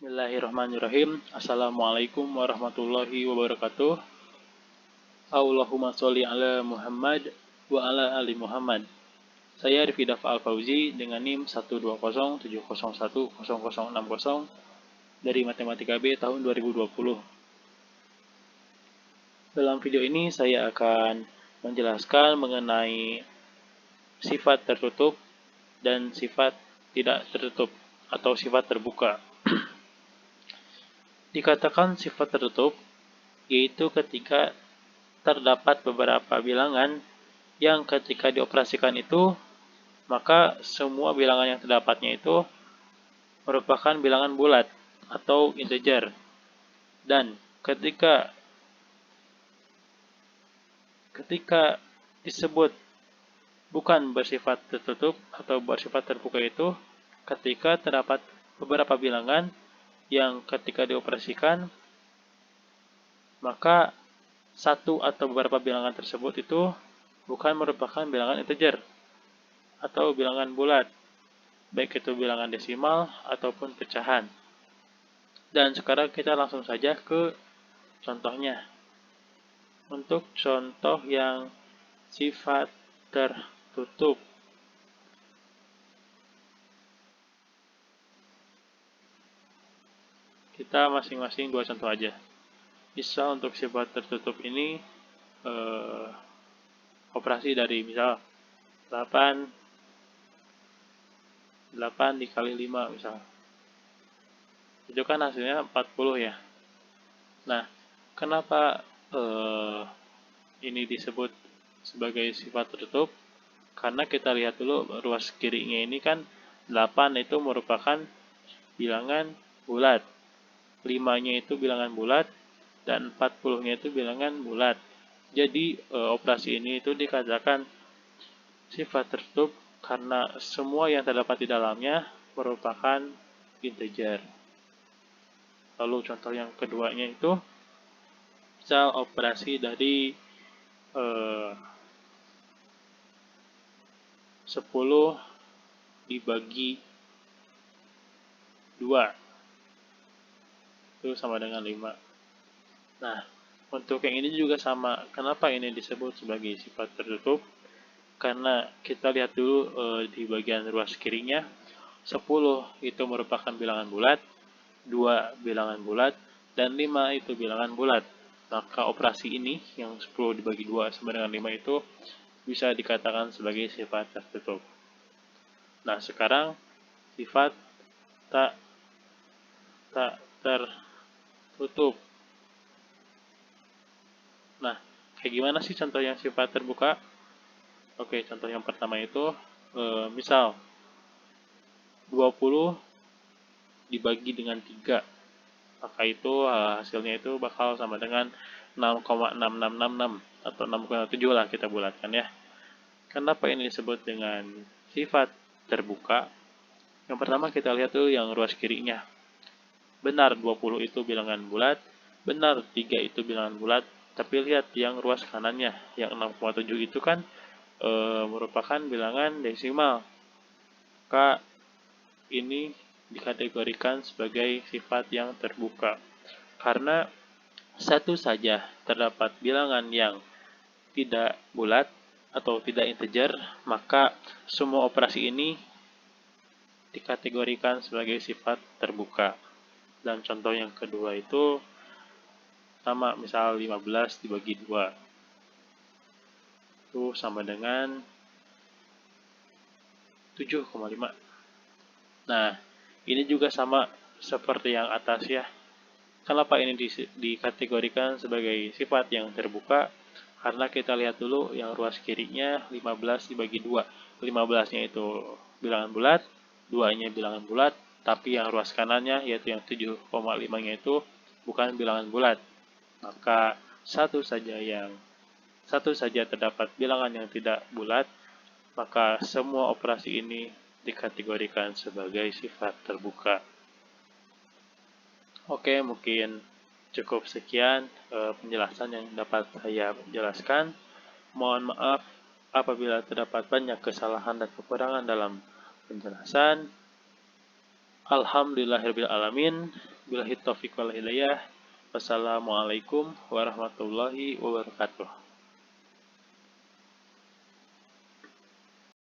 Bismillahirrahmanirrahim. Assalamualaikum warahmatullahi wabarakatuh. Allahumma sholli ala Muhammad wa ala ali Muhammad. Saya Rifki Dafa Al-Fauzi dengan NIM 12070010060 dari Matematika B tahun 2020. Dalam video ini saya akan menjelaskan mengenai sifat tertutup dan sifat tidak tertutup atau sifat terbuka. Dikatakan sifat tertutup yaitu ketika terdapat beberapa bilangan yang ketika dioperasikan itu, maka semua bilangan yang terdapatnya itu merupakan bilangan bulat atau integer. Dan ketika disebut bukan bersifat tertutup atau bersifat terbuka itu, ketika terdapat beberapa bilangan yang ketika dioperasikan, maka satu atau beberapa bilangan tersebut itu bukan merupakan bilangan integer atau bilangan bulat, baik itu bilangan desimal ataupun pecahan. Dan sekarang kita langsung saja ke contohnya. Untuk contoh yang sifat tertutup, kita masing-masing dua contoh aja. Misal untuk sifat tertutup ini operasi dari misal 8 dikali 5 misal. Itu kan hasilnya 40 ya. Nah, kenapa ini disebut sebagai sifat tertutup? Karena kita lihat dulu ruas kirinya ini kan 8 itu merupakan bilangan bulat. 5-nya itu bilangan bulat dan 40-nya itu bilangan bulat. Jadi operasi ini itu dikatakan sifat tertutup karena semua yang terdapat di dalamnya merupakan integer. Lalu contoh yang keduanya itu misal operasi dari 10 dibagi 2 itu sama dengan 5. Nah, untuk yang ini juga sama. Kenapa ini disebut sebagai sifat tertutup? Karena kita lihat dulu di bagian ruas kirinya, 10 itu merupakan bilangan bulat, 2 bilangan bulat, dan 5 itu bilangan bulat. Maka operasi ini yang 10 dibagi 2 sama dengan 5 itu bisa dikatakan sebagai sifat tertutup. Nah, sekarang sifat tak tertutup. Nah, kayak gimana sih contoh yang sifat terbuka? Oke, contoh yang pertama itu misal 20 dibagi dengan 3. Maka itu hasilnya itu bakal sama dengan 6,6666 atau 6,7 lah kita bulatkan ya. Kenapa ini disebut dengan sifat terbuka? Yang pertama kita lihat dulu yang ruas kirinya. Benar 20 itu bilangan bulat, benar 3 itu bilangan bulat, tapi lihat yang ruas kanannya, yang 6,7 itu kan merupakan bilangan desimal. Maka ini dikategorikan sebagai sifat yang terbuka. Karena satu saja terdapat bilangan yang tidak bulat atau tidak integer, maka semua operasi ini dikategorikan sebagai sifat terbuka. Dan contoh yang kedua itu sama, misal 15 dibagi 2. Itu sama dengan 7,5. Nah, ini juga sama seperti yang atas ya. Kenapa ini dikategorikan sebagai sifat yang terbuka? Karena kita lihat dulu yang ruas kirinya 15 dibagi 2. 15-nya itu bilangan bulat, 2-nya bilangan bulat, tapi yang ruas kanannya yaitu yang 7,5-nya itu bukan bilangan bulat. Maka satu saja terdapat bilangan yang tidak bulat, maka semua operasi ini dikategorikan sebagai sifat terbuka. Oke, mungkin cukup sekian penjelasan yang dapat saya jelaskan. Mohon maaf apabila terdapat banyak kesalahan dan kekurangan dalam penjelasan. Alhamdulillahirabbil alamin. Billahi taufiq wal hidayah. Wassalamualaikum warahmatullahi wabarakatuh.